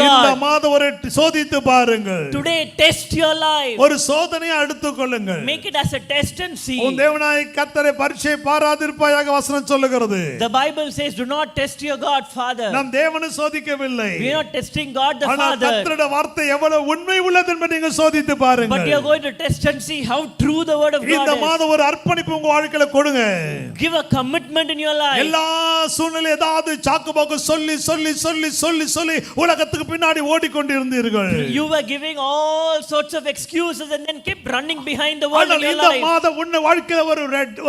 இந்த மாதம் ஒரு சோதித்து பாருங்கள். Today test your life. ஒரு சோதனையை எடுத்துக் கொள்ளுங்கள். Make it as a test and see. உன் தேவனாகிய கர்த்தரை பரீட்சை பாராதிருப்பாயாக வசனம் சொல்லுகிறது. The Bible says do not test your God Father. நாம் தேவனை சோதிக்கவில்லை. We are not testing God the ஆனால் Father. கர்த்தருடைய வார்த்தை எவ்வளவு உண்மை உள்ளது என்பதை நீங்கள் சோதித்து பாருங்கள். But you are going to test and see how true the word of God இந்த is. மாதம் ஒரு அர்ப்பணிப்பு உங்க வாழ்க்கையில கொடுங்க. Give a commitment in your life. எல்லா சூழ்நிலை ஏதாவது சாக்குபாக்கு சொல்லி சொல்லி சொல்லி சொல்லி சொல்லி உலகத்துக்கு பின்னாடி ஓடிக்கொண்டிருந்தீர்கள். You were giving all sorts of excuses and then kept running behind the world in your இந்த life. மாதம் உன்னை வாழ்க்கையில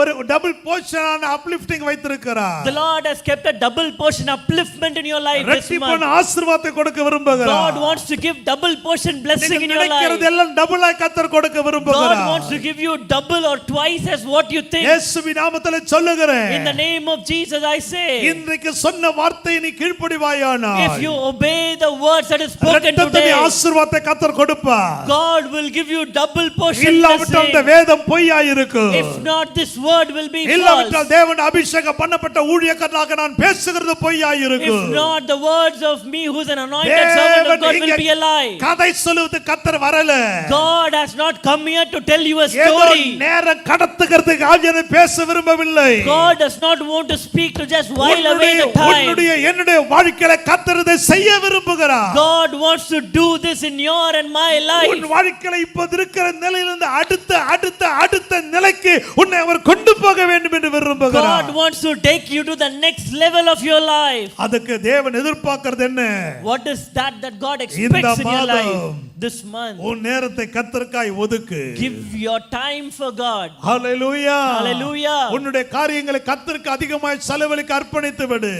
ஒரு டபுள் போர்ஷனான அப்லிஃப்டிங் வைத்திருக்கிறார். The Lord has kept a double portion upliftment in your life this month. இரட்டிப்பான ஆசீர்வாதத்தை கொடுக்க விரும்புகிறார். God wants to give double portion blessing in your life. நினைக்கிறது எல்லாம் டபுளா கர்த்தர் கொடுக்க விரும்புகிறார். God wants to give you double or twice as what you think. இயேசுவின் நாமத்திலே சொல்லுகிறேன். In the name of Jesus I say. இன்றைக்கு சொன்ன வார்த்தையை நீ கீழ்ப்படிவாயானால் If you obey the words that is spoken today, ஆசீர்வாதத்தை கர்த்தர் கொடுப்பார். God will give you double portion இல்லாவிட்டால் இந்த blessing. வேதம் பொய்யாய் இருக்கும். If not, this word will be false. இல்லாவிட்டால் தேவன் அபிஷேகம் பண்ணப்பட்ட ஊழியக்காரனாக நான் பேசுகிறது பொய்யாய் இருக்கும். If not, the words of me who is an anointed servant of God will be a lie. கதை சொல்லுவது கர்த்தர் வரல. God has not come here to tell you a ஏதோ story. நேரம் கடத்துகிறதுக்கு ஆவியானவர் பேச விரும்பவில்லை. God does not want to speak to just while away the time. என்னுடைய வாழ்க்கையில கர்த்தர் இதை செய்ய விரும்புகிறார். God wants to do this in your and my life. உன் வாழ்க்கையில இப்ப இருக்கிற நிலையிலிருந்து அடுத்த நிலைக்கு உன்னை அவர் கொண்டு போக வேண்டும் என்று விரும்புகிறார். God wants to take you to the next level of your life. அதுக்கு தேவன் எதிர்பார்க்கிறது என்ன? What is that God expects in your life this month? உன் நேரத்தை கர்த்தருக்காய் ஒதுக்கு. Give your time for God. Hallelujah. Hallelujah. உன்னுடைய காரியங்களை கர்த்தருக்கு அதிகமாய் செலவழிக்க அர்ப்பணித்து விடு.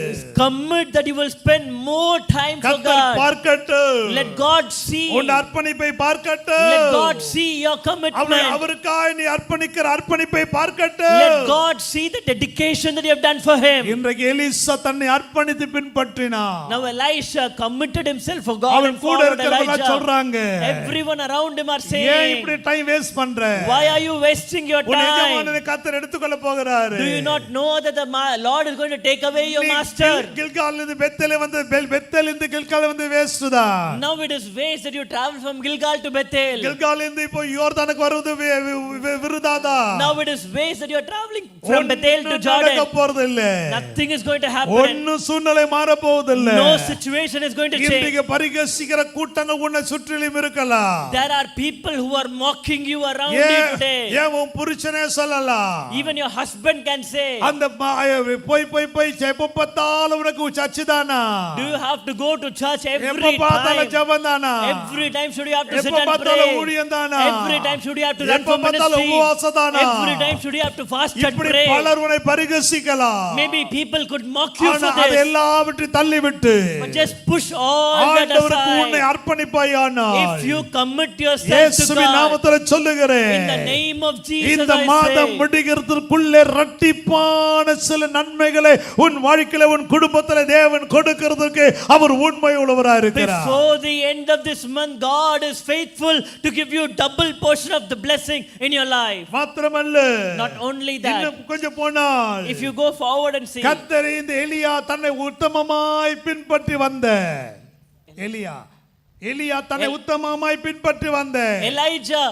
Commit that you will spend more time for கர்த்தர் God. பார்க்கட்டும். Let God see. உன் அர்ப்பணிப்பை பார்க்கட்டும். Let God see your commitment. அவருக்காய் நீ அர்ப்பணிக்கிற அர்ப்பணிப்பை பார்க்கட்டும். Let God see the dedication that you have done for him. இன்றைக்கு எலிசா தன்னை அர்ப்பணித்து பின்பற்றினான். Now Elisha committed himself for God அவன் and கூட followed இருக்கிறவங்க Elijah. சொல்றாங்க, Everyone around him are ஏன் saying, இப்படி டைம் வேஸ்ட் பண்ற? why are you wasting your உன் time? எஜமானனை கர்த்தர் எடுத்துக்கொள்ள போகிறாரு. Do you not know that the Lord is going to take away your master? கில்கால்ல இருந்து பெத்தேல் வந்து பெத்தேல் இருந்து கில்கால் வந்து வேஸ்ட் தான். Now it is waste that you travel from Gilgal to Bethel. Gilgal இருந்து இப்போ யோர்தானுக்கு வருவது விருதாதா. Now it is waste that you are traveling from Bethel to Jordan. நடக்க போறது இல்ல. Nothing is going to happen. ஒன்னு சூழ்நிலை மாற போவது இல்ல. No situation is going to change. இன்றைக்கு பரிகசிக்கிற கூட்டங்கள் உன்னை சுற்றிலும் இருக்கலாம். There are people who are mocking you around you today. ஏன் உன் புருஷனே சொல்லலாம். Even your husband can say, அந்த போய் எப்ப பார்த்தாலும் உனக்கு சர்ச் தானா? do you have to go to church every எப்ப பார்த்தாலும் time? ஜெபம் தானா? Every time should you have to sit எப்ப and பார்த்தாலும் pray? ஊழியம் தானா? Every time should you have to run எப்ப for பார்த்தாலும் ministry? உபவாசம் தானா? Every time should you have to fast and இப்படி pray? பலர் உன்னை பரிகசிக்கலாம். Maybe people could mock you for அது this. எல்லாவற்றையும் தள்ளிவிட்டு But just push all that ஆண்டவருக்கு உன்னை aside. அர்ப்பணிப்பாயானால் If you commit yourself to இயேசுவின் God, நாமத்திலே சொல்லுகிறேன், in the name of Jesus இந்த I மாதம் say, முடிகிறதுக்குள்ளே இரட்டிப்பான சில நன்மைகளை உன் வாழ்க்கையில உன் குடும்பத்திலே தேவன் கொடுக்கிறதுக்கு அவர் உண்மை உள்ளவராய் இருக்கிறார். before the end of this month, God is faithful to give you double portion of the blessing in your life. மாத்திரமல்ல, Not only that, இன்னும் கொஞ்சம் போனால் if you go forward and see, கர்த்தர் இந்த எலியா தன்னை உத்தமமாய் பின்பற்றி வந்த எலியா தன்னை உத்தமமாய் பின்பற்றி வந்த Elijah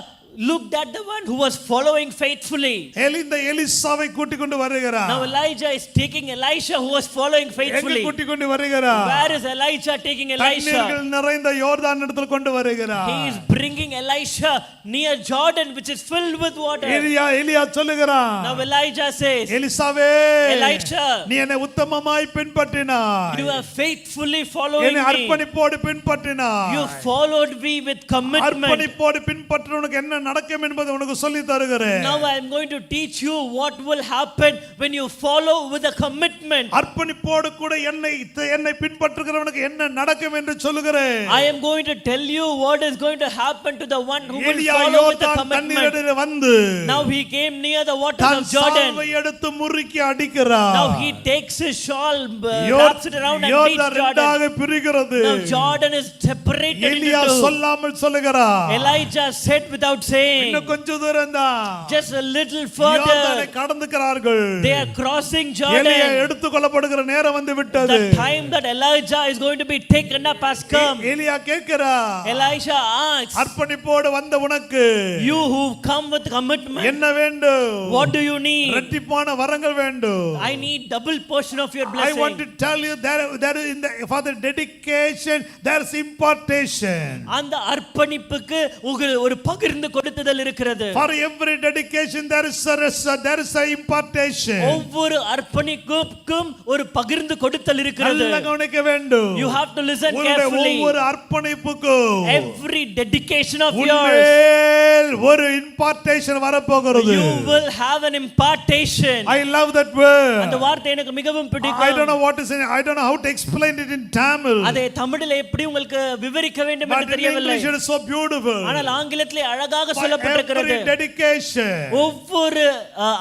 looked at the one who was following faithfully. இந்த எலிசாவை கூட்டிக் கொண்டு வருகிறார். Now Elijah is taking Elisha who was following faithfully. எங்க கூட்டிக் கொண்டு வருகிறார்? Where is Elijah taking Elisha? தண்ணீர்கள் நிறைந்த யோர்தான் இடத்தில் கொண்டு வருகிறார். He is bringing Elisha near Jordan which is filled with water. எலியா சொல்லுகிறான், Now Elijah says, எலிசாவே, Elisha, நீ என்னை உத்தமமாய் பின்பற்றினாய். you have faithfully following என்னை me. அர்ப்பணிப்போடு பின்பற்றினாய். You followed me with commitment. அர்ப்பணிப்போடு பின்பற்றவனுக்கு என்ன நடக்கும் என்பதை உனக்கு சொல்லி தருகிறேன். Now I am going to teach you what will happen when you follow with a commitment. அர்ப்பணிப்போடு கூட என்னை பின்பற்றுகிறவனுக்கு என்ன நடக்கும் என்று சொல்லுகிறேன். I am going to tell you what is going to happen to the one who will follow with a commitment. வந்து Now he came near the waters of Jordan. சால்வை எடுத்து முறுக்கி அடிக்கிறார். Now he takes his shawl, wraps it around and beats Jordan. ரெண்டாக பிரிகிறது. Now Jordan is separated into எலியா two. சொல்லாமல் சொல்லுகிறார். Elijah said without saying, இன்னும் கொஞ்ச தூரம் தான் just a little further, கடந்துக்கிறார்கள். they are crossing எலியா Jordan. எடுத்துக்கொள்ளப்படுகிற நேரம் வந்து விட்டது. The time that Elijah is going to be taken up has come. எலியா கேட்கிறா, Elisha asks, அர்ப்பணிப்போடு வந்த உனக்கு you who come with commitment, என்ன வேண்டும்? what do you need? இரட்டிப்பான வரங்கள் வேண்டும். I need double portion of your I blessing. want to tell you that in the for the dedication there is impartation. அந்த அர்ப்பணிப்புக்கு ஒரு பகிர்ந்து கொடுத்தல் இருக்கிறது. For every dedication there is a impartation. ஒவ்வொரு அர்ப்பணிப்புக்கும் ஒரு பகிர்ந்து கொடுத்தல் இருக்கிறது. நல்ல கவனிக்க வேண்டும். You have to listen carefully. ஒவ்வொரு அர்ப்பணிப்புக்கும் Every dedication of yours, உன்மேல் ஒரு impartation வரப்போகிறது. you will have an impartation. I love that word. அந்த வார்த்தை எனக்கு மிகவும் பிடிக்கும். I don't know what to say. I don't know how to explain it in Tamil. அதை தமிழில் எப்படி உங்களுக்கு விவரிக்க வேண்டும் But என்று in தெரியவில்லை. English it is so beautiful. ஆனால் ஆங்கிலத்திலே அழகாக For சொல்லப்பட்டிருக்கிறது. every dedication ஒவ்வொரு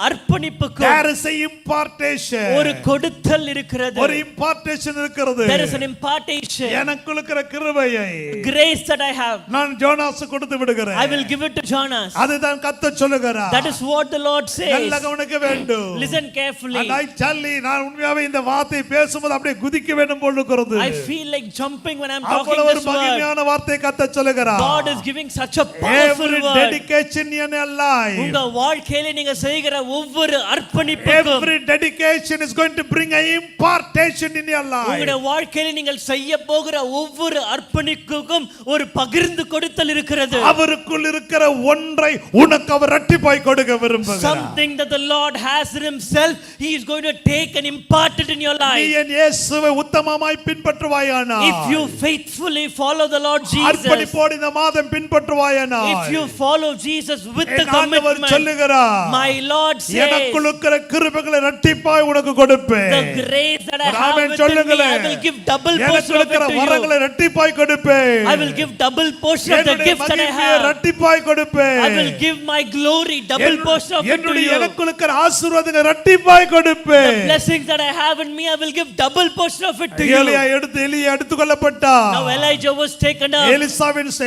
அர்ப்பணிப்புக்கும் there is a impartation. ஒரு கொடுத்தல் இருக்கிறது. ஒரு impartation இருக்கிறது. There is an impartation. எனக்கு இருக்கிற கிருபையை Grace that I have, நான் ஜோனாஸ் கொடுத்து விடுகிறேன். I will give it to Jonas. அதுதான் கர்த்தர் சொல்லுகிறார். That is what the Lord says. நல்ல கவனிக்க வேண்டும். Listen carefully. And I tell you, நான் உண்மையாவே இந்த வார்த்தையை பேசும்போது அப்படியே குதிக்க வேண்டும் போல இருக்கிறது. I feel like jumping when I'm talking அவ்வளவு ஒரு this word. மகிமையான வார்த்தையை கர்த்தர் சொல்லுகிறார். God is giving such a powerful Every word. dedication in your life, உங்க வாழ்க்கையில நீங்க செய்கிற ஒவ்வொரு அர்ப்பணிப்புக்கும், every dedication is going to bring an impartation in your life. உங்களுடைய வாழ்க்கையில நீங்கள் செய்ய போகிற ஒவ்வொரு அர்ப்பணிப்புக்கும் ஒரு பகிர்ந்து கொடுத்தல் இருக்கிறது. அவருக்குள் இருக்கிற ஒன்றை உனக்கு அவர் இரட்டிப்பாய் கொடுக்க விரும்புகிறார். Something that the Lord has in himself, he is going to take and impart it in your நீ life. என் இயேசுவை உத்தமமாய் பின்பற்றுவாயானால், If you faithfully follow the Lord Jesus, அர்ப்பணிப்போடு இந்த மாதம் பின்பற்றுவாயானால், if you follow Jesus with the என் ஆண்டவர் commitment, சொல்லுகிறார், my Lord says, எனக்குள் இருக்கிற கிருபைகளை இரட்டிப்பாய் உனக்கு கொடுப்பேன். the grace that I ஒரு have ஆமென் within me, சொல்லுங்களேன். I will give double எனக்கு portion of it இருக்கிற to you. வரங்களை இரட்டிப்பாய் கொடுப்பேன். I will give double portion of the என்னுடைய gifts that I மகிமையை have. இரட்டிப்பாய் கொடுப்பேன். I will give my glory double portion of it to என்னுடைய you. எனக்குள் இருக்கிற ஆசீர்வாதங்களை இரட்டிப்பாய் கொடுப்பேன். The blessings that I have in me, I will give double portion of it to you. எலியா எடுத்துக்கொள்ளப்பட்டார். Now Elijah was taken up.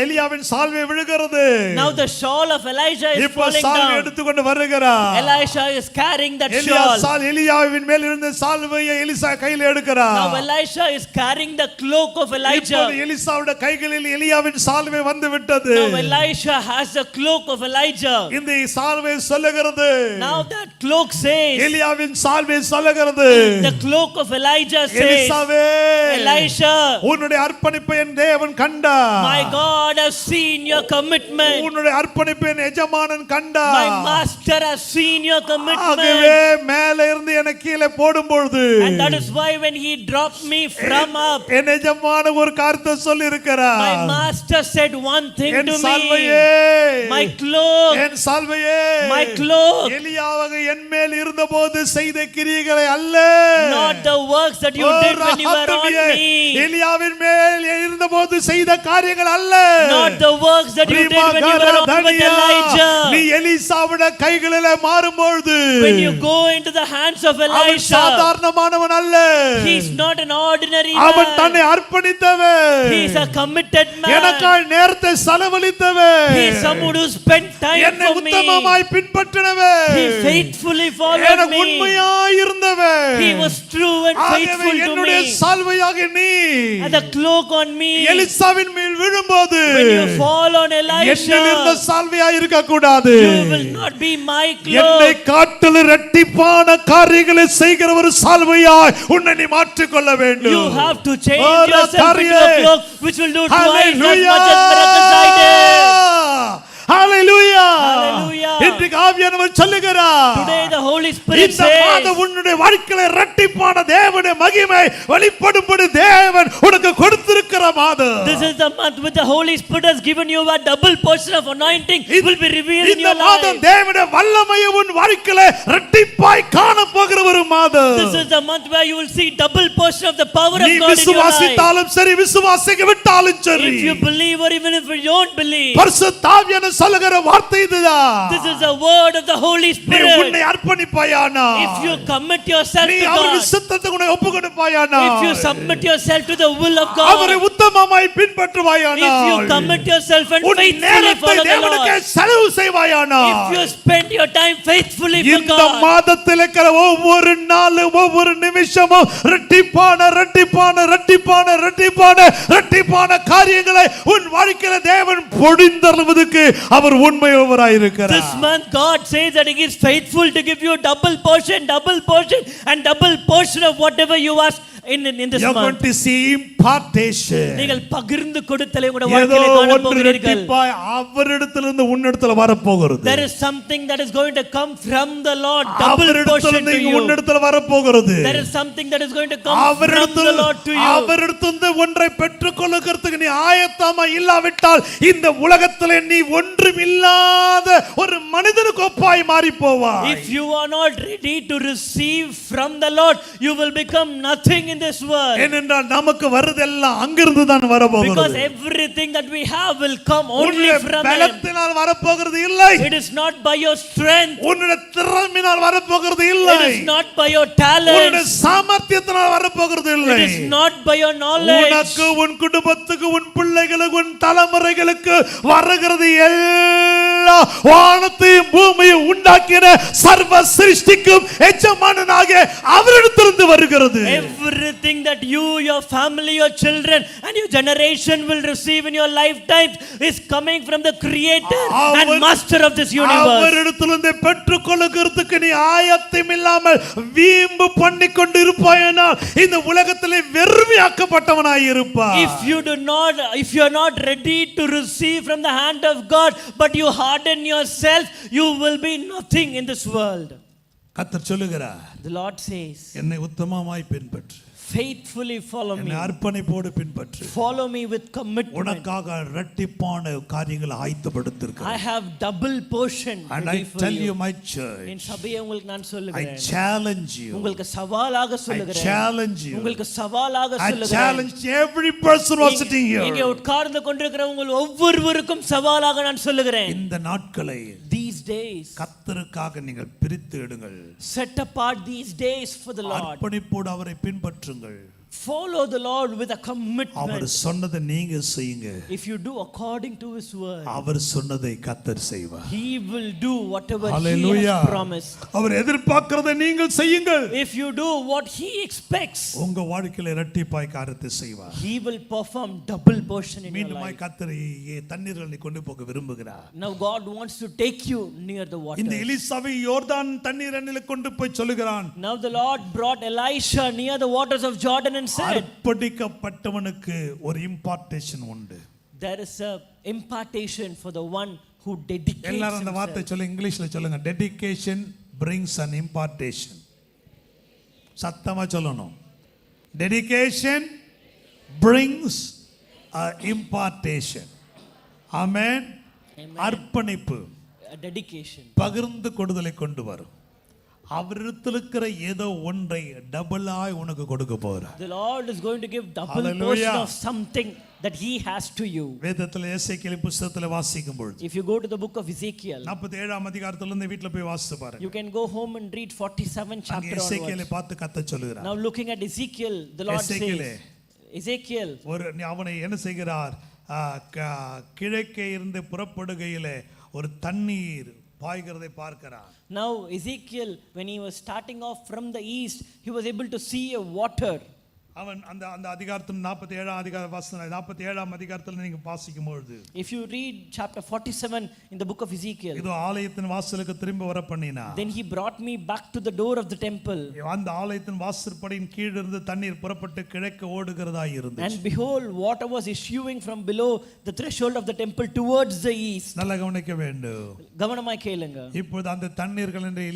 எலியாவின் சால்வை விழுகிறது. Now the shawl of Elijah is இப்போ falling சால்வை down. எடுத்துக்கொண்டு வருகிறார். Elisha is carrying that shawl. எலியாவின் மேல் இருந்த சால்வையை எலிசா கையில் எடுக்கிறார். Now Elisha is carrying the cloak of Elijah. இப்போது எலிசாவுடைய கைகளில் எலியாவின் சால்வை வந்து விட்டது. Now Elisha has the cloak of Elijah. இந்த சால்வை சொல்லுகிறது. Now that cloak says, எலியாவின் சால்வை சொல்லுகிறது. the cloak of Elijah says, எலிசாவே, Elisha, உன்னுடைய அர்ப்பணிப்பை என் தேவன் கண்டார். my God has seen your commitment. உன்னுடைய அர்ப்பணிப்பை என் எஜமானன் கண்டார். My master has seen your commitment. ஆகவே மேலே இருந்து எனக்கு கீழே போடும்பொழுது, And that is why when he dropped me from up, என் எஜமானன் ஒரு காரியத்தை சொல்லி இருக்கிறார். my master said one thing N to சால்வையே, me, my cloak, N சால்வையே, my cloak, எலியாவாக என் மேல் இருந்தபோது செய்த கிரியைகளை அல்ல, not the works that you did when you were on me, எலியாவின் மேல் இருந்தபோது செய்த காரியங்கள் அல்ல, not the works that you did when you were on with Elijah. நீ எலிசாவுடைய கைகளிலே மாறும்பொழுது, When you go into the hands of அவன் Elisha, சாதாரணமானவன் அல்ல, he is not an ordinary அவன் man. தன்னை அர்ப்பணித்தவன், He is a committed man. எனக்காய் நேரத்தை செலவழித்தவன், He is someone who spent time என்னை for me. உத்தமமாய் பின்பற்றினவன், He faithfully followed எனக்கு me. உண்மையாய் இருந்தவன். He was true and ஆகவே faithful to என்னுடைய me. சால்வையாக நீ And the cloak on me, எலிசாவின் மேல் விழும்போது, when you fall on என்னில் இருந்த Elisha, சால்வையாய் இருக்க கூடாது, you will not be my என்னை cloak. காட்டில் இரட்டிப்பான காரியங்களை செய்கிற ஒரு சால்வையாய் உன்னை நீ மாற்றிக்கொள்ள வேண்டும். You have to change Oh, yourself into a cloak which will do twice as Hallelujah. much as miracles I did. Hallelujah. Hallelujah. இன்றைக்கு ஆவியானவர் சொல்லுகிறார், Today the Holy Spirit இந்த மாதம் says, உன்னுடைய வாழ்க்கையில இரட்டிப்பான தேவனுடைய மகிமை வெளிப்படும்படி தேவன் உனக்கு கொடுத்திருக்கிற மாதம். this is the month with the Holy Spirit has given you a double portion of anointing will be revealed in இந்த your மாதம் life. தேவனுடைய வல்லமையை உன் வாழ்க்கையில இரட்டிப்பாய் காண போகிற ஒரு மாதம். This is the month where you will see double portion of the power of நீ God in your life. விசுவாசித்தாலும் சரி விசுவாசிக்க விட்டாலும் சரி, If you believe or even if you don't believe, பரிசுத்த ஆவியானவர் சொல்லுகிற வார்த்தை இதுதான். this is a word of the Holy நீ Spirit, உன்னை அர்ப்பணிப்பாயானா, if you commit yourself நீ to அவருடைய God, சித்தத்துக்கு உன்னை ஒப்பு கொடுப்பாயானா, if you submit yourself to the will of அவரை God, உத்தமமாய் பின்பற்றுவாயானா, if you commit yourself and உன் faithfully நேரத்தை follow the தேவனுக்கு Lord, செலவு செய்வாயானா, if you spend your time faithfully for இந்த God, மாதத்தில் இருக்கிற ஒவ்வொரு நாளும் ஒவ்வொரு நிமிஷமும் இரட்டிப்பான இரட்டிப்பான இரட்டிப்பான இரட்டிப்பான இரட்டிப்பான காரியங்களை உன் வாழ்க்கையில தேவன் பொழிந்தருளுவதற்கு அவர் உண்மையுள்ளவராய் இருக்கிறார். this month God says that He is faithful to give you double portion and double portion of whatever you ask in this You are going month. to see impartation. நீங்கள் பகிர்ந்து கொடுத்தலை உங்களுடைய ஏதோ வாழ்க்கையிலே காண ஒன்று போகிறீர்கள். இரட்டிப்பாய் அவரிடத்திலிருந்து உன்னிடத்தில் வரப்போகிறது. There is something that is going to come from the Lord, double portion அவரிடத்திலிருந்து to you. உன்னிடத்தில் வரப்போகிறது. There is something that is going to come from the Lord to you. அவரிடத்திலிருந்து ஒன்றை பெற்றுக்கொள்ளுகிறதுக்கு நீ ஆயத்தமா இல்லாவிட்டால் இந்த உலகத்திலே நீ ஒன்றும் இல்லாத ஒரு மனிதனுக்கு ஒப்பாய் மாறி போவாய். If you are not ready to receive from the Lord, you will become nothing in this world. ஏனென்றால் நமக்கு வருதெல்லாம் அங்கிருந்து தான் Because வரப்போகிறது. everything that we have will come only உன்னுடைய from Him. பலத்தினால் வரப்போகிறது இல்லை. It is not by your strength. உன்னுடைய திறமையினால் வரப்போகிறது It இல்லை. is not by your உன்னுடைய talent. சாமர்த்தியத்தினால் வரப்போகிறது It இல்லை. is not by your knowledge. உனக்கு உன் குடும்பத்துக்கு உன் பிள்ளைகளுக்கு உன் தலைமுறைகளுக்கு வருகிறது எல்லா வானத்தையும் பூமியையும் உண்டாக்கின சர்வ சிருஷ்டிக்கும் எஜமானனாக அவரிடத்திலிருந்து வருகிறது. Everything that you, your family, your children and your generation will receive in your lifetime is coming from the creator and master of this universe. அவரிடத்திலிருந்து பெற்றுக்கொள்ளுகிறதுக்கு நீ ஆயத்தம் இல்லாமல் வீம்பு பண்ணி கொண்டு இருப்பாயானால் இந்த உலகத்திலே வெறுமையாக்கப்பட்டவனாய் இருப்பாய். If you are not ready to receive from the hand of God, but you harden yourself, you will be nothing in this world. கர்த்தர் சொல்லுகிறார், The Lord says, என்னை உத்தமமாய் பின்பற்று, faithfully follow me. என்னை அர்ப்பணிப்போடு பின்பற்று, Follow me with commitment. உனக்காக இரட்டிப்பான காரியங்களை ஆயத்தப்படுத்திருக்கிறேன். I have double portion And ready I for tell you. you my church, என் சபையை உங்களுக்கு நான் I சொல்லுகிறேன். challenge you, உங்களுக்கு சவாலாக I சொல்லுகிறேன். challenge you, உங்களுக்கு சவாலாக I சொல்லுகிறேன். challenge every person who is sitting இங்கே here. உட்கார்ந்து கொண்டிருக்கிற உங்கள் ஒவ்வொருவருக்கும் சவாலாக நான் சொல்லுகிறேன். இந்த நாட்களை These days, கர்த்தருக்காக நீங்கள் பிரித்து எடுங்கள். set apart these days for the Lord. அர்ப்பணிப்போடு அவரை பின்பற்றுங்கள். Follow the Lord with a our commitment. சொன்னதை நீங்க செய்யுங்க. If you do according to His word, அவர் சொன்னதை கர்த்தர் செய்வார். He will do whatever He Hallelujah. has promised. அவர் எதிர்பார்க்கிறதை நீங்கள் செய்யுங்கள். If you do what He expects, உங்க வாழ்க்கையில இரட்டிப்பாய் காரியத்தை செய்வார். He will perform double portion in your மீண்டுமாய் life. கர்த்தர் தண்ணீர்களை கொண்டு போக விரும்புகிறார். Now God wants to take you near the water. இந்த எலிசாவை யோர்தான் தண்ணீர் அண்ணில கொண்டு போய் சொல்லுகிறான். Now the Lord brought Elisha near the waters of Jordan and said, அர்ப்பணிக்கப்பட்டவனுக்கு ஒரு இம்பார்ட்டேஷன் உண்டு. there is a impartation for the one who dedicates எல்லாரும் அந்த வார்த்தை himself. சொல்லுங்க, இங்கிலீஷ்ல சொல்லுங்க. Dedication brings an impartation. சத்தமா சொல்லணும். Dedication brings a impartation. Amen. Amen. அர்ப்பணிப்பு A dedication. பகிர்ந்து கொடுதலை கொண்டு வரும். அவரிடத்தில் இருக்கிற ஏதோ ஒன்றை டபுளாய் உனக்கு கொடுக்க போறார். The Lord is going to give double Hallelujah. portion of something that He has to you. வேதத்தில் எசேக்கியேல் புத்தகத்தில் வாசிக்கும் பொழுது If you go to the book of Ezekiel, 47ஆம் அதிகாரத்திலிருந்து வீட்ல போய் வாசித்து பாருங்க. you can go home and read 47 அங்கே chapter எசேக்கியேலை onwards. பார்த்து கர்த்தர் சொல்லுகிறார். Now looking at Ezekiel, the Lord எசேக்கியேலே, says, Ezekiel, அவனை என்ன செய்கிறார்? கிழக்கே இருந்து புறப்படுகையிலே ஒரு தண்ணீர் பாய்கிறதை பார்க்கிறார். now Ezekiel, when he was starting off from the east, he was able to see a water. அவன் அந்த அந்த அதிகாரத்தில் 47ஆம் அதிகாரத்தில் நீங்க வாசிக்கும் பொழுது, If you read chapter 47 in the book of Ezekiel, இதோ ஆலயத்தின் வாசலுக்கு திரும்ப வர பண்ணினா, then he brought me back to the door of the temple, அந்த ஆலயத்தின் வாசற்படியின் கீழ் இருந்து தண்ணீர் புறப்பட்டு கிழக்கு ஓடுகிறதாய் இருந்தது. and behold, water was issuing from below the threshold of the temple towards the east. நல்லா கவனிக்க வேண்டும். கவனமாய் கேளுங்க. இப்போது அந்த தண்ணீர்கள் என்று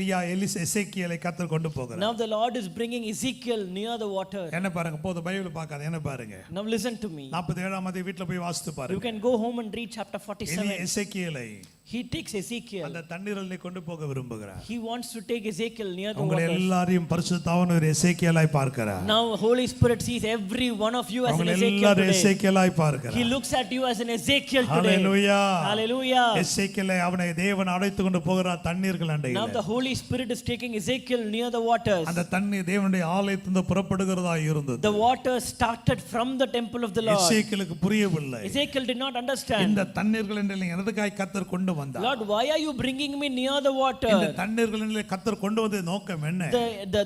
எசேக்கியேலை கர்த்தர் கொண்டு போகிறார். Now the Lord is bringing Ezekiel near the water. என்ன பாருங்க, போது பைபிள் பார்க்காத, என்ன பாருங்க. Now listen to me. 47ஆம் வீட்ல போய் வாசித்து You பாருங்க. can go home and read chapter 47. எசேக்கியேலை He takes Ezekiel. அந்த தண்ணீரில் கொண்டு போக விரும்புகிறார். He wants to take Ezekiel near the உங்களை waters. எல்லாரையும் பரிசுத்த ஆவியானவர் எசேக்கியேலாய் பார்க்கிறார். Now Holy Spirit sees every one of you as an உங்களை Ezekiel எல்லாரையும் today. எசேக்கியேலாய் பார்க்கிறார். He looks at you as an Ezekiel today. Hallelujah. Hallelujah. எசேக்கியேலை அவனை தேவன் அழைத்து கொண்டு போகிறார் தண்ணீர்கள் Now அண்டையில். the Holy Spirit is taking Ezekiel near the waters. அந்த தண்ணீர் தேவனுடைய ஆலயத்திலிருந்து புறப்படுகிறதா இருந்தது. The water started from the temple of the Lord. எசேக்கியேலுக்கு புரியவில்லை. Ezekiel did not understand. இந்த தண்ணீர்கள் அண்டையில் எதற்காக கர்த்தர் கொண்டு வந்தார்? Lord, why are you bringing me near the water? இந்த தண்ணீர்கள் அண்டையில் கர்த்தர் கொண்டு வந்த நோக்கம் என்ன?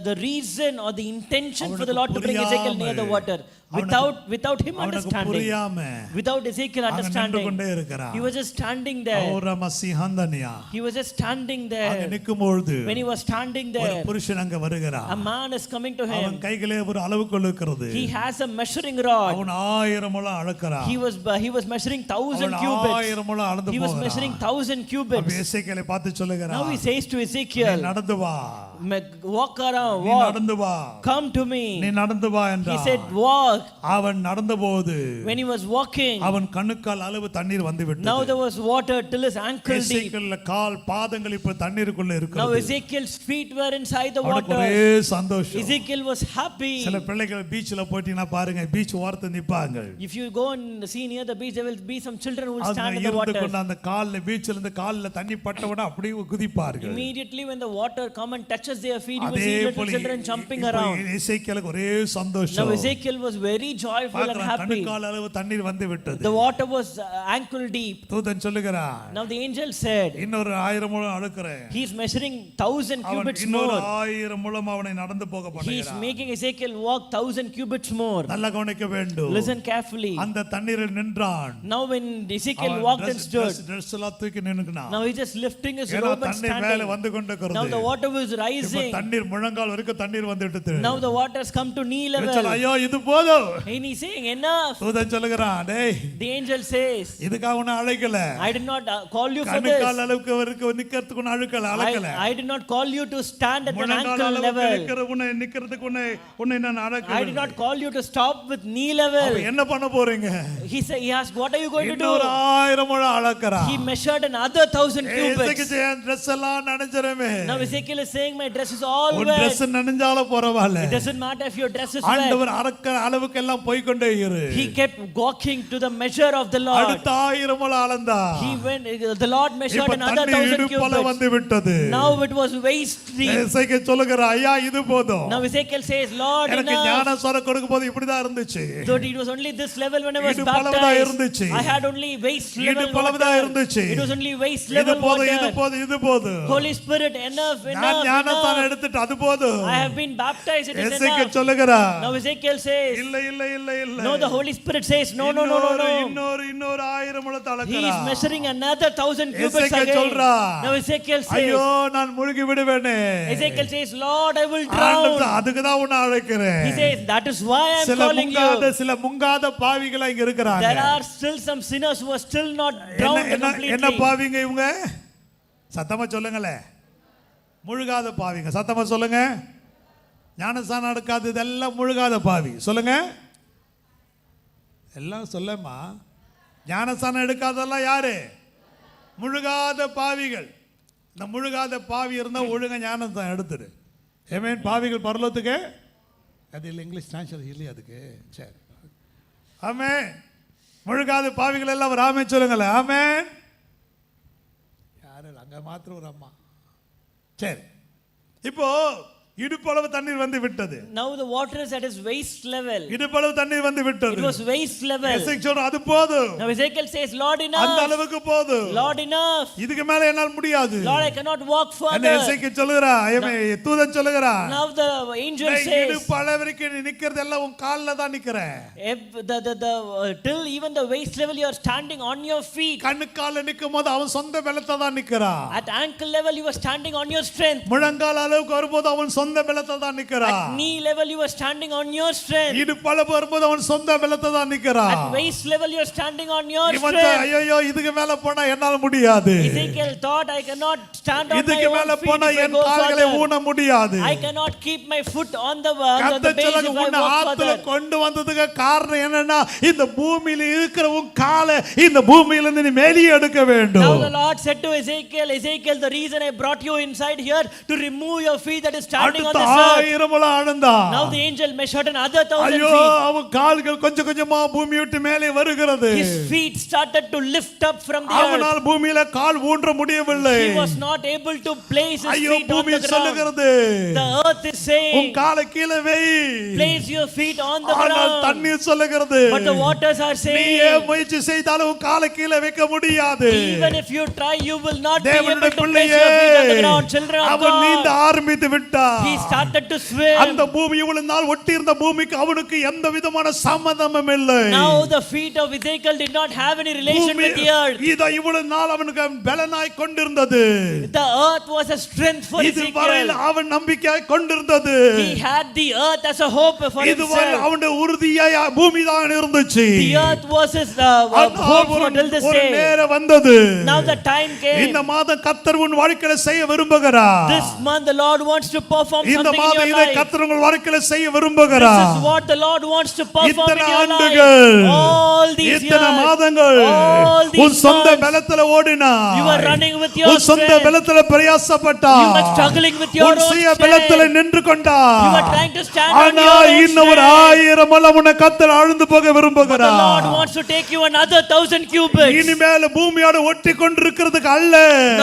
The reason or the intention for the Lord to bring அவனுக்கு Ezekiel near the water without him அவனுக்கு understanding, புரியாம without Ezekiel அங்க நின்று understanding, கொண்டே இருக்கிறான். he was just standing there. ஓரமசிஹந்தனியா. He was just standing அங்க there. நிக்கும்போது When he was standing ஒரு there, புருஷன் அங்க வருகிறான். a man is coming to அவன் him. கையிலே ஒரு அளவுகோல் இருக்கிறது. He has a measuring rod. அவன் 1000 முழம் அளக்கிறான். He was measuring 1000 அவன் cubits. 1000 முழம் அளந்து He was போகிறான். measuring 1000 அப்ப cubits. எசேக்கியேலை பார்த்து சொல்லுகிறான். Now he says to நீ Ezekiel, நடந்து வா. walk around, நீ walk, நடந்து வா. come to நீ me. நடந்து வா He என்றான். said, walk. அவன் நடந்தபோது When he was walking, அவன் கண்ணுக்கால் அளவு தண்ணீர் வந்து now விட்டது. there was water till his ankle deep. எசேக்கியேல் கால் பாதங்கள் இப்ப தண்ணீருக்குள்ள Now இருக்கிறது. Ezekiel's feet were inside the அவனுக்கு water. ஒரே சந்தோஷம். Ezekiel was happy. சில பிள்ளைகள் பீச்ல போயிட்டீங்கன்னா பாருங்க பீச் ஓரத்துல நிப்பாங்க. If you go and see near the beach, there will be some children who will அங்க stand in the இருந்து water. கொண்டு அந்த கால்ல பீச்ல இருந்து கால்ல தண்ணி பட்டவுடனே அப்படியே குதிப்பார்கள். Immediately when the water come and touches their feet, you will அதே see little போல children jumping இப்போ around. எசேக்கியேலுக்கு ஒரே Now சந்தோஷம். Ezekiel was very joyful and பார்க்கறான் happy. கண்ணுக்கால் அளவு தண்ணீர் வந்து விட்டது. The water was ankle deep. தூதன் சொல்லுகிறான். Now the angel said, இன்னொரு 1000 முழம் அளக்கிறேன். he is measuring 1000 அவன் cubits இன்னொரு more. 1000 முழம் அவனை நடந்து போக He is பண்ணுகிறான். making Ezekiel walk 1000 cubits more. நல்ல கவனிக்க வேண்டும். Listen carefully. அந்த தண்ணீரில் நின்றான். Now when Ezekiel walked and stood, Dress எல்லாம் தூக்கி நின்னுக்கினான். now he just lifting his ஏன்னா robe and தண்ணீர் மேல standing. வந்து கொண்டிருக்கிறது. Now the water was இப்ப rising. தண்ணீர் முழங்கால் வரைக்கும் தண்ணீர் வந்து விட்டது. Now the water has come to knee level. ஐயோ இது போதும். And he's saying, enough. தூதன் சொல்லுகிறான். டேய் The angel says, இதுக்காக உன்னை அழைக்கல. I did not call you for கண்ணுக்கால் this. அளவுக்கு வரைக்கும் நிக்கிறதுக்கு உன்னை அழைக்கல. I did not call you to stand at an முழங்கால் ankle அளவுக்கு level. நிக்கிற நிக்கிறதுக்கு உன்னை நான் அழைக்கல. I did not call you to stop with knee level. என்ன பண்ண போறீங்க? He said, he asked, what are you going to do? இன்னொரு 1000 முழம் அளக்கறான். He measured another 1000 cubits. Dress எல்லாம் நனைஞ்சறமே. Now Ezekiel is saying, my dress is all உன் wet. Dress நனைஞ்சாலும் பரவாயில்லை. It doesn't matter if your dress is wet. ஆண்டவர் அளக்கிற அளவுக்கு எல்லாம் போய் கொண்டே இரு. He kept walking to the measure of the Lord. அடுத்த 1000 முழம் அளந்தா. He went, the Lord measured இப்ப another தண்ணீர் 1000 இடுப்பளவு cubits. வந்து விட்டது. Now it was waist deep. எசேக்கியேல் சொல்லுகிறான், ஐயா இது போதும். Now Ezekiel says, Lord, எனக்கு enough. ஞானஸ்நானம் கொடுக்கும்போது இப்படிதான் இருந்துச்சு. Though it was only this level when I was இடுப்பளவு தான் இருந்துச்சு. baptized, I had only waist level இடுப்பளவு தான் இருந்துச்சு. water. It was only waist இது level போதும் இது water. போதும் இது போதும். Holy Spirit, enough, நான் ஞானஸ்நானம் enough. எடுத்துட்டு அது போதும். I have been baptized, it is Ezekiel enough. சொல்லுகிறான். Now Ezekiel says, இல்ல இல்ல இல்ல இல்ல. no, the Holy Spirit says, no. இன்னொரு 1000 முழத்தை He அளக்கிறான். is measuring another 1000 cubits Ezekiel again. சொல்றான். Now Ezekiel ஐயோ says, நான் முழுகி விடுவேனே. Ezekiel says, Lord, I will drown. அதுக்கு தான் உன்னை அழைக்கிறேன். He says, that is why I am calling சில you. முங்காத பாவிகளா இங்க இருக்கிறாங்க. There are still some sinners who are still not drowned என்ன completely. பாவிங்க இவங்க? சத்தமா சொல்லுங்களே. முழுகாத பாவிங்க. சத்தமா சொல்லுங்க. ஞானஸ்நானம் எடுக்காத இதெல்லாம் முழுகாத பாவி. சொல்லுங்க. எல்லாம் சொல்லமா. ஞானஸ்நானம் எடுக்காதெல்லாம் யாரு? முழுகாத பாவிகள். இந்த முழுகாத பாவி இருந்தா ஒழுங்கா ஞானஸ்நானம் எடுத்துரு. ஆமென். பாவிகள் பரலோகத்துக்கு அது இல்லை, இங்கிலீஷ் டிரான்ஸ்லேஷன் இல்லையா அதுக்கு? சரி. ஆமென். முழுகாத பாவிகள் எல்லாம் ஒரு ஆமென் சொல்லுங்களேன். ஆமென். யாரும் அங்க மாத்திரம் ஒரு அம்மா. சரி. இப்போ இடுப்பளவு தண்ணீர் வந்து விட்டது. Now the water is at his waist level. இடுப்பளவு தண்ணீர் வந்து விட்டது. It was waist level. எசேக்கியேல் சொல்றான், அது போதும். Now Ezekiel says, Lord, அந்த enough. அளவுக்கு போதும். Lord, enough. இதுக்கு மேல என்னால் முடியாது. Lord, I cannot walk என்ன further. எசேக்கியேல் சொல்றான், தூதன் சொல்றான். Now the angel says, இடுப்பளவு வரைக்கும் நீ நிக்கிறது எல்லாம் உன் கால்ல தான் நிக்கிற. till even the waist level you are standing on your feet. கண்ணுக்கால நிக்கும்போது அவன் சொந்த பலத்தை தான் நிக்கிறான். At ankle level you are standing on your strength. முழங்கால் அளவுக்கு வரும்போது அவன் சொந்த பலத்தை தான் நிக்கிறான். At knee level you are standing on your strength. இடுப்பளவு வரும்போது அவன் சொந்த பலத்தை தான் நிக்கிறான். At waist level you are standing on your இவன் strength. ஐயோ இதுக்கு மேல போனா என்னால முடியாது. Ezekiel thought, I cannot stand on my இதுக்கு மேல own feet போனா if I என் go கால்களை further. ஊன முடியாது. I cannot keep my foot on the கர்த்தர் base சொல்லுங்க, if I உன்னை walk ஆத்துல further. கொண்டு வந்ததுக்கு காரணம் என்னன்னா இந்த பூமியில இருக்கிற உன் காலை இந்த பூமியிலிருந்து நீ வெளியே எடுக்க Now வேண்டும். the Lord said to Ezekiel, Ezekiel, the reason I brought you inside here to remove your feet that is standing on அடுத்த this earth. 1000 முழம் அளந்தான். Now the angel measured another 1,000 ஐயோ feet. அவன் கால்கள் கொஞ்சம் கொஞ்சமா பூமி விட்டு மேலே வருகிறது. His feet started to lift up from the earth. அவனால் பூமியில கால் ஊன்ற முடியவில்லை. He was not able to place his ஐயோ feet on பூமி the ground. சொல்லுகிறது, The earth is உன் saying, காலை கீழே வை. place your feet on the ஆனால் ground. தண்ணீர் சொல்லுகிறது, But the waters are நீ saying, முயற்சி செய்தாலும் உன் காலை கீழே வைக்க முடியாது. even if you try, you will not be able தேவனுடைய to place பிள்ளையே, your feet on the ground. Children of அவன் நீந்த God, ஆரம்பித்து விட்டான். he started to swim. அந்த பூமி இவ்வளவு நாள் ஒட்டி இருந்த பூமிக்கு அவனுக்கு எந்த விதமான சம்பந்தமும் இல்லை. Now the feet of Ezekiel did not have any relation with the earth. இத இவ்வளவு நாள் அவனுக்கு பலனாய் கொண்டிருந்தது. The earth was a strength for இதுவரையில் Ezekiel. அவன் நம்பிக்கையாய் கொண்டிருந்தது. He had the earth as a hope for இதுவரை himself. அவனுடைய உறுதியாய் பூமி தான் இருந்துச்சு. The earth was his hope for till this ஒரு day. நேரம் வந்தது. Now the time இந்த came. மாதம் கர்த்தர் உன் வாழ்க்கையில செய்ய விரும்புகிறார். This month the Lord wants to perform இந்த something in மாதம் your இதை life. கர்த்தர் உங்கள் வாழ்க்கையில செய்ய This விரும்புகிறார். is what the Lord wants to perform in இத்தனை your ஆண்டுகள், life. All these இத்தனை years, மாதங்கள் all these உன் சொந்த months, பலத்துல ஓடினாய். you were running with your உன் சொந்த strength. பலத்துல பிரயாசப்பட்டாய். You were struggling with your உன் own சுய strength. பலத்துல நின்று கொண்டாய். You were trying to stand on ஆனா your own இன்னும் ஒரு strength. 1000 முழம் உன்னை கர்த்தர் ஆழ்ந்து போக The Lord விரும்புகிறார். wants to take you another 1,000 cubits. இனிமேல் பூமியோட ஒட்டி கொண்டிருக்கிறதுக்கு அல்ல,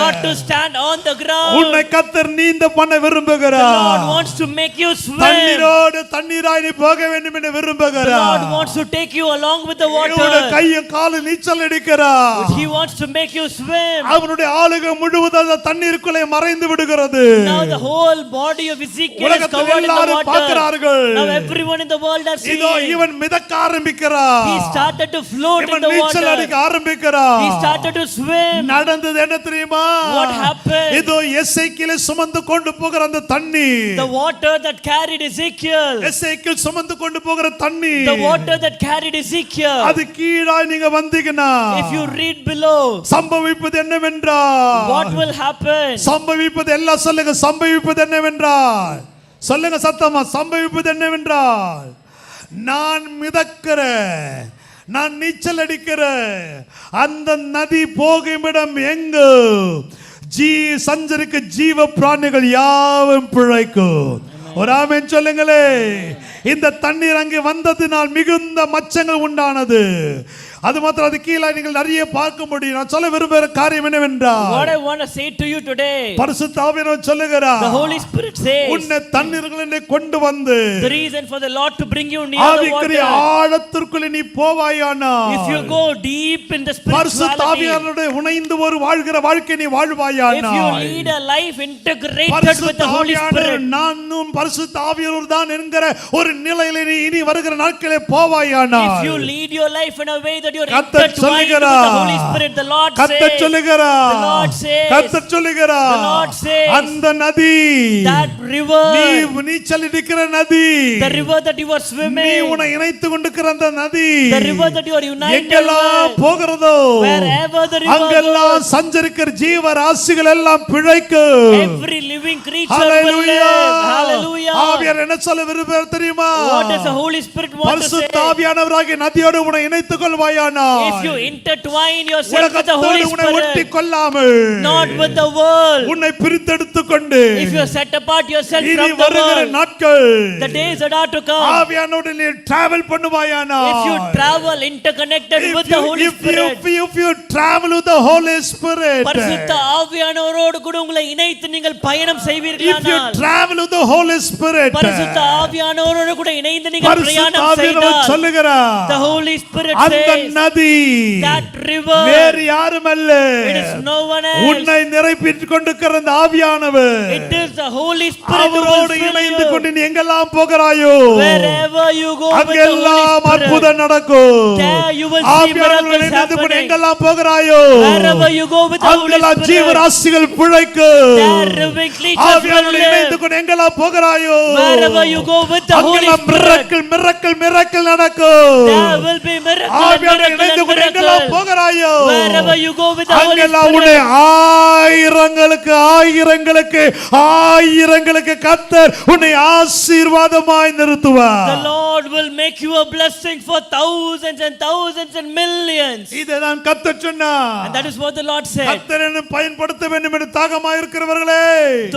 Not to stand on the ground. உன்னை கர்த்தர் நீந்த பண்ண The Lord விரும்புகிறார். wants to make you swim. தண்ணீரோடு தண்ணீராய் நீ போக வேண்டும் என்று The Lord விரும்புகிறார். wants to take you along with the இவனுடைய water. கையும் காலும் நீச்சல் அடிக்கிறார். He wants to make you swim. அவனுடைய ஆளுகை முழுவதும் அந்த தண்ணீருக்குள்ளே மறைந்து விடுகிறது. Now the whole body of Ezekiel is உலகத்தில் covered in the எல்லாரும் water. பார்க்கிறார்கள். Now everyone in the world are இதோ seeing. இவன் மிதக்க ஆரம்பிக்கிறார். He started to float in இவன் the நீச்சல் water. அடிக்க ஆரம்பிக்கிறார். He started to swim. நடந்தது என்ன தெரியுமா? What happened? இதோ எசேக்கியேலை சுமந்து கொண்டு போகிற அந்த தண்ணீர், The water that carried Ezekiel. எசேக்கியேல் சுமந்து கொண்டு போகிற தண்ணீர், The water that carried Ezekiel. அது கீழாய் நீங்க வந்தீங்கன்னா If you read below, சம்பவிப்பது என்னவென்றால், what will happen? சம்பவிப்பது எல்லாம் சொல்லுங்க, சம்பவிப்பது என்னவென்றால் சொல்லுங்க சத்தமா, சம்பவிப்பது என்னவென்றால், நான் மிதக்கிற, நான் நீச்சல் அடிக்கிற அந்த நதி போகும் இடம் எங்கு சஞ்சரிக்க ஜீவ பிராணிகள் யாவும் பிழைக்கும். ஒரு ஆமென் சொல்லுங்களே. இந்த தண்ணீர் அங்கே வந்ததினால் மிகுந்த மச்சங்கள் உண்டானது. அது மாத்திரம் அது கீழே நீங்கள் நிறைய பார்க்க முடியும். நான் சொல்ல விரும்புகிற காரியம் என்னவென்றால், What I want to say to you today, பரிசுத்த ஆவியானவர் சொல்லுகிறார், the Holy Spirit says, உன்னை தண்ணீர்களிலே கொண்டு வந்து the reason for the Lord to bring you near the ஆவிக்குரிய water, ஆழத்திற்குள்ளே நீ போவாயானால், if you go deep in the பரிசுத்த spirituality, ஆவியானவரோடு இணைந்து ஒரு வாழ்கிற வாழ்க்கை நீ if you வாழ்வாயானால், lead a life integrated with பரிசுத்த the Holy ஆவியானவர் Spirit, நானும் பரிசுத்த ஆவியானவர் தான் என்கிற ஒரு நிலையிலே நீ இனி வருகிற நாட்களே போவாயானால், if you lead your life in a way that you're கர்த்தர் intertwined with சொல்லுகிறார், the Holy Spirit, the Lord கர்த்தர் says, சொல்லுகிறார், the Lord says, கர்த்தர் சொல்லுகிறார், the Lord says, அந்த நதி, that river, நீ நீச்சல் அடிக்கிற நதி, the river that you are நீ swimming, உன்னை இணைத்து கொண்டிருக்கிற அந்த நதி, the river that you are united எங்கெல்லாம் with, போகிறதோ wherever the river அங்கெல்லாம் goes, சஞ்சரிக்கிற ஜீவ ராசிகள் எல்லாம் பிழைக்கும். every living creature will live. Hallelujah. ஆவியானவர் என்ன சொல்ல விரும்புகிறார் தெரியுமா? What does the Holy Spirit want to say? பரிசுத்த ஆவியானவராகிய நதியோடு உன்னை இணைத்துக் கொள்வாயானால், If you intertwine yourself with the உலகத்தோடு Holy உன்னை ஒட்டி Spirit, கொள்ளாமல், not with the world, உன்னை பிரித்தெடுத்துக் கொண்டு if you set apart yourself இனி from the வருகிற world, நாட்கள் the days that are to come, ஆவியானவரோடு நீ travel பண்ணுவாயானால், if you travel interconnected with the Holy Spirit, if you travel with the Holy Spirit, பரிசுத்த ஆவியானவரோடு கூட உங்களை இணைத்து நீங்கள் பயணம் if you செய்வீர்களானால், travel with the Holy Spirit, பரிசுத்த ஆவியானவரோடு கூட இணைந்து நீங்கள் பரிசுத்த பிரயாணம் ஆவியானவர் செய்தால், சொல்லுகிறார், the Holy Spirit அந்த says, நதி that river, வேறு யாரும் அல்ல, it is no one else, உன்னை நிறைப்பிட்டுக் கொண்டிருக்கிற அந்த ஆவியானவர், it is the Holy Spirit who will அவரோடு fill இணைந்து you. கொண்டு நீ எங்கெல்லாம் போகிறாயோ Wherever you go with the Holy அங்கெல்லாம் Spirit, அற்புதம் நடக்கும். there you will see ஆவியானவரோடு miracles இணைந்து கொண்டு happening. எங்கெல்லாம் போகிறாயோ Wherever you go with the Holy அங்கெல்லாம் Spirit, ஜீவராசிகள் பிழைக்கும். there living creatures will ஆவியானவரோடு இணைந்து live. கொண்டு எங்கெல்லாம் போகிறாயோ Wherever you go with the Holy அங்கெல்லாம் மிரக்கல் மிரக்கல் மிரக்கல் நடக்கும். There will be miracle and ஆவியானவர் miracle இணைந்து and கொண்டு எங்கெல்லாம் miracle. போகிறாயோ Wherever you go with the Holy அங்கெல்லாம் Spirit. உன்னை ஆயிரங்களுக்கு ஆயிரங்களுக்கு ஆயிரங்களுக்கு கர்த்தர் உன்னை ஆசீர்வாதமாய் நிறுத்துவார். The Lord will make you a blessing for thousands and thousands and millions. இதைதான் கர்த்தர் சொன்னார். And that is what the Lord said. கர்த்தர் என்னை பயன்படுத்த வேண்டும் என்று தாகமாய் இருக்கிறவர்களே,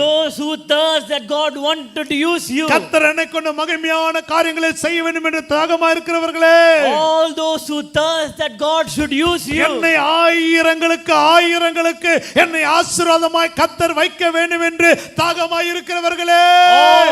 Those who thirst that God wanted to use you. கர்த்தர் என்னை கொண்டு மகிமையான காரியங்களை செய்ய வேண்டும் என்று தாகமாய் இருக்கிறவர்களே, All those who thirst that God should use you. என்னை ஆயிரங்களுக்கு ஆயிரங்களுக்கு என்னை ஆசீர்வாதமாய் கர்த்தர் வைக்க வேண்டும் என்று தாகமாய் இருக்கிறவர்களே,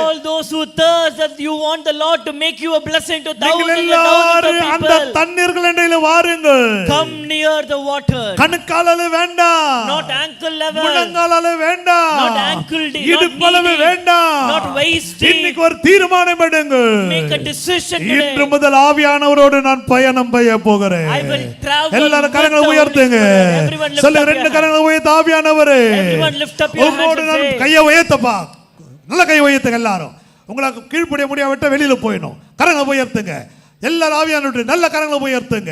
All those who thirst that you want the Lord to make you a blessing to நீங்கள் thousands and எல்லாரும் thousands of அந்த people. தண்ணீர்கள் இடையில வாருங்கள். Come near the water. கணுக்கால வேண்டாம், Not ankle level. முழங்கால வேண்டாம், Not ankle deep. Not இடுப்பளவு knee deep. வேண்டாம். Not waist deep. இன்னைக்கு ஒரு தீர்மானம் எடுங்கள். Make a decision இன்று today. முதல் ஆவியானவரோடு நான் பயணம் செய்ய போகிறேன். I will travel. எல்லாரும் with கரங்களை the Holy உயர்த்துங்க. Spirit. Everyone lift சொல்லு, up your ரெண்டு hand. கரங்களை உயர்த்த ஆவியானவரே, Everyone lift up your hands உங்களோடு and நான் say, கையை உயர்த்தப்பா. நல்ல கை உயர்த்துங்க எல்லாரும். உங்களுக்கு கீழ்ப்படிய முடியாவிட்ட வெளியில போயிடும். கரங்களை உயர்த்துங்க எல்லாரும். ஆவியானவரே நல்ல கரங்களை உயர்த்துங்க.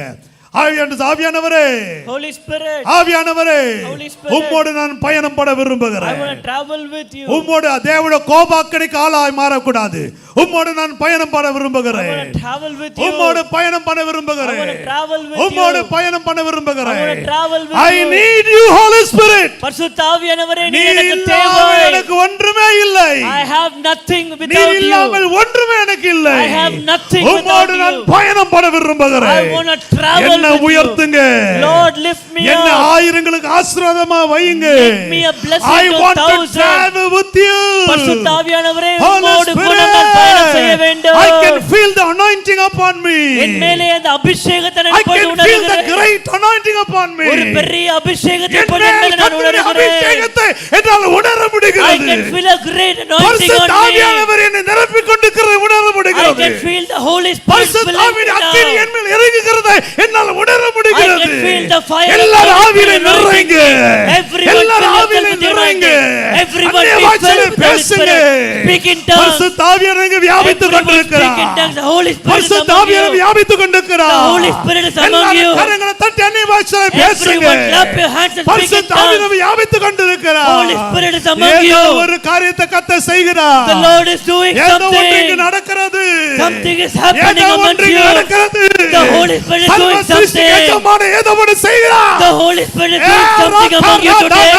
ஆவியானவரே, Holy Spirit, ஆவியானவரே, Holy Spirit, உம்மோடு நான் பயணம் பட I விரும்புகிறேன். want to travel with you. உம்மோடு தேவனுடைய கோபாக்கடிக்கு ஆளாய் மாறக்கூடாது. உம்மோடு நான் பயணம் பட I want விரும்புகிறேன். to travel with you. உம்மோடு பயணம் பண்ண I want விரும்புகிறேன். to travel with உம்மோடு you. பயணம் பண்ண I want விரும்புகிறேன். to travel with I you. need you, Holy Spirit. பரிசுத்த ஆவியானவரே, நீ நீர் எனக்கு இல்லாமல் தேவை. எனக்கு ஒன்றுமே இல்லை. I have nothing நீ without you. இல்லாமல் ஒன்றுமே எனக்கு இல்லை. I have nothing உம்மோடு without நான் you. பயணம் பண்ண I விரும்புகிறேன். want to travel என்ன with you. உயர்த்துங்க. Lord, lift me என்ன up. ஆயிரங்களுக்கு ஆசீர்வாதமா வையுங்க. Make me a blessing I to want to thousands. travel with you. பரிசுத்த ஆவியானவரே, Holy உம்மோடு கூட நான் பயணம் செய்ய Spirit, வேண்டும். I can feel the anointing upon me. என் மேலே அந்த அபிஷேகத்தை I நான் இப்பொழுது can feel the உணர்கிறேன். great anointing upon me. ஒரு பெரிய அபிஷேகத்தை என் இப்பொழுது என் மேல் மேலே நான் கர்த்தருடைய உணர்கிறேன். அபிஷேகத்தை என்னால் உணர I முடிகிறது. can feel a great anointing பரிசுத்த on me. ஆவியானவர் என்னை நிரப்பிக் கொண்டிருக்கிறதை உணர I முடிகிறது. can feel the Holy Spirit பரிசுத்த filling me ஆவியின் அக்கினி now. என் மேல் இறங்குகிறதை என்னால் உணர முடிகிறது. I can feel the fire of எல்லாரும் God ஆவியிலே anointing நிறைங்க. me. Everyone எல்லாரும் fill ஆவியிலே yourself with your நிறைங்க. anointing. Everyone அந்நிய be பாஷையிலே filled with the Holy பேசுங்க. Spirit. Speak in tongues. பரிசுத்த ஆவியானவர் இங்கே வியாபித்துக் Everyone speak in கொண்டிருக்கிறார். tongues. The Holy Spirit is பரிசுத்த among ஆவியானவர் you. வியாபித்துக் கொண்டிருக்கிறார். The Holy Spirit is among எல்லாரும் you. கரங்களை தட்டி அந்நிய பாஷையிலே பேசுங்க. Everyone clap your hands and speak in பரிசுத்த tongues. ஆவியானவர் வியாபித்துக் கொண்டிருக்கிறார். Holy Spirit is among ஏதோ you. ஒரு காரியத்தை கர்த்தர் செய்கிறார். The Lord is doing ஏதோ ஒன்று இங்கு something. நடக்கிறது. Something is happening ஏதோ among ஒன்று இங்கு you. நடக்கிறது. The Holy Spirit is சர்வ doing சிருஷ்டிக்கு something. எஜமானன் ஏதோ ஒன்று செய்கிறார். The Holy Spirit is doing something among you today.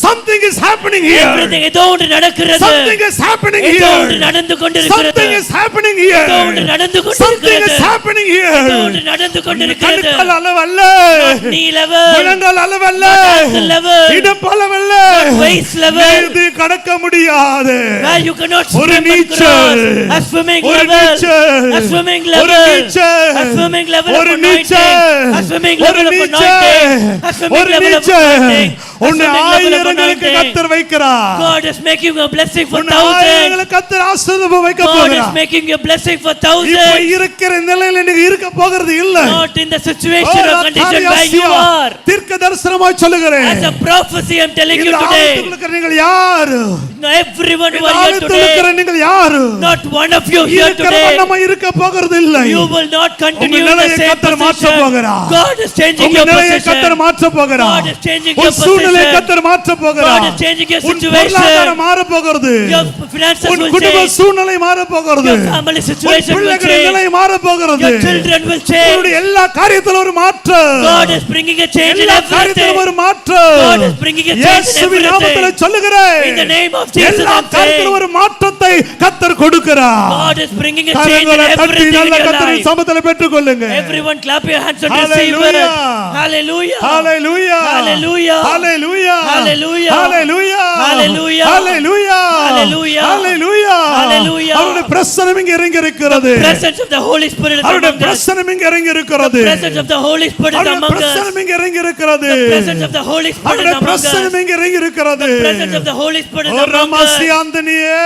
Something is happening here. Everything ஏதோ ஒன்று நடக்கிறது. Something is happening ஏதோ ஒன்று here. நடந்து கொண்டிருக்கிறது. Something is happening here. ஏதோ ஒன்று நடந்து Something கொண்டிருக்கிறது. is happening ஏதோ here. ஒன்று நடந்து கொண்டிருக்கிறது. கணுக்கால் அளவல்ல, knee level, முழங்கால் அளவல்ல, ankle level, இடுப்பு அளவல்ல, waist level, நீந்தி கடக்க முடியாது. where you cannot ஒரு swim and நீச்சல், cross. A swimming ஒரு level, நீச்சல், a swimming ஒரு level, நீச்சல், a swimming level of ஒரு anointing, நீச்சல், a swimming ஒரு level of நீச்சல், anointing, a swimming ஒரு level of நீச்சல். anointing, a உன்னை swimming level of ஆயிரங்களுக்கு anointing. கர்த்தர் வைக்கிறார். God is making a blessing for உன்னை thousands. ஆயிரங்களுக்கு கர்த்தர் ஆசீர்வாதம் வைக்க God is போகிறார். making a blessing for இப்ப thousands. இருக்கிற நிலையில நீங்க இருக்க போகிறது இல்ல. Not in the situation or condition where you are. தீர்க்க தரிசனமாய் சொல்லுகிறேன். As a prophecy, I'm telling you இந்த today. ஆலயத்தில் இருக்கிற நீங்கள் யாரு? Everyone who இந்த are here ஆலயத்தில் இருக்கிற today, நீங்கள் யாரு? not one of you here இருக்கிற today, நம்ம இருக்க போகிறது இல்லை. you will not continue உங்க in the நிலையை same கர்த்தர் மாற்ற position. போகிறார். God is changing உங்க your நிலையை கர்த்தர் position. மாற்ற போகிறார். God is changing உன் your சூழ்நிலையை position. கர்த்தர் மாற்ற போகிறார். God is changing your உன் பொருளாதாரம் situation. மாற போகிறது. Your finances உன் will குடும்ப change. சூழ்நிலை மாற போகிறது. Your family உன் situation will பிள்ளைகளின் நிலை change. மாற போகிறது. Your children will change. உன்னுடைய எல்லா காரியத்திலும் ஒரு மாற்றம். God is bringing a change in எல்லா காரியத்திலும் everything. ஒரு மாற்றம். God is bringing a change in இயேசுவின் நாமத்திலே everything. சொல்லுகிறேன். In the name of Jesus, எல்லா I'm காரியத்திலும் saying, ஒரு மாற்றத்தை கர்த்தர் கொடுக்கிறார். God is bringing a change in கரங்களை தட்டி everything in நல்ல your கர்த்தரின் life. சமூகத்திலே பெற்றுக்கொள்ளுங்க. Everyone clap your hands and receive it. Hallelujah. Hallelujah. Hallelujah. Hallelujah. Hallelujah. Hallelujah. Hallelujah. Hallelujah. Hallelujah. Hallelujah. Hallelujah. Hallelujah. அவருடைய பிரசன்னம் இங்கே இறங்கி இருக்கிறது. Presence of the Holy Spirit is அவருடைய among us. பிரசன்னம் இங்கே இறங்கி இருக்கிறது. Presence of the Holy Spirit is அவருடைய among us. பிரசன்னம் இங்கே இறங்கி இருக்கிறது. Presence of the Holy Spirit is அவருடைய among us. பிரசன்னம் இங்கே இறங்கி இருக்கிறது. Presence of the Holy Spirit is O among us. ரமசியாந்தனியே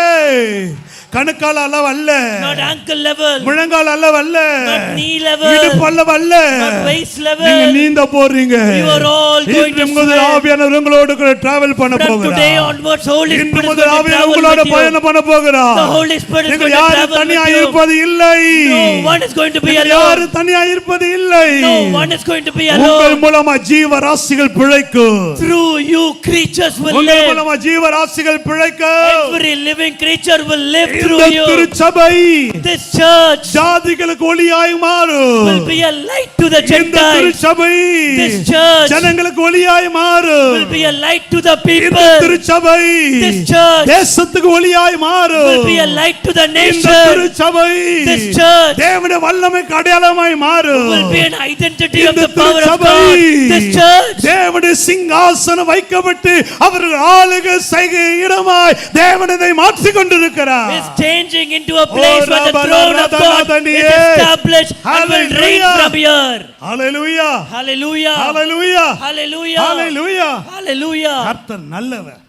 கணுக்கால் அளவு அல்ல, not ankle level, முழங்கால் அளவு அல்ல, not knee level, இடுப்பு அளவு அல்ல, not waist நீங்க level. நீந்த போறீங்க. You are all going to இன்று முதல் swim. ஆவியானவர் உங்களோடு கூட டிராவல் பண்ண From போகிறார். today onwards, Holy இன்று Spirit is முதல் going to ஆவியானவர் travel உங்களோட with you. பயணம் பண்ண போகிறார். The Holy Spirit is நீங்கள் going to யாரும் travel தனியா with you. இருப்பது இல்லை. No one is going to be நீங்கள் alone. யாரும் தனியா இருப்பது இல்லை. No one is going to be உங்கள் alone. மூலமா ஜீவ ராசிகள் பிழைக்கும். Through you, creatures will உங்கள் live. மூலமா ஜீவ ராசிகள் பிழைக்கும். Every living creature will live through இந்த you. திருச்சபை This church ஜாதிகளுக்கு ஒளியாய் மாறும். will be a light to the இந்த Gentiles. திருச்சபை This church ஜனங்களுக்கு ஒளியாய் மாறும். will be a light to the இந்த people. திருச்சபை This church தேசத்துக்கு ஒளியாய் மாறும். will be a light to the இந்த nation. திருச்சபை This church தேவனுடைய வல்லமைக்கு அடையாளமாய் மாறும். will be an identity of இந்த the power of திருச்சபை God. This church தேவனுடைய சிங்காசனம் வைக்கப்பட்டு அவர்கள் ஆளுகை செய்கை இடமாய் தேவன் இதை மாற்றிக் கொண்டிருக்கிறார். is changing into a place where the throne of God is established and will reign from here. Hallelujah. Hallelujah. Hallelujah. Hallelujah. Hallelujah. Hallelujah. கர்த்தர் நல்லவர்.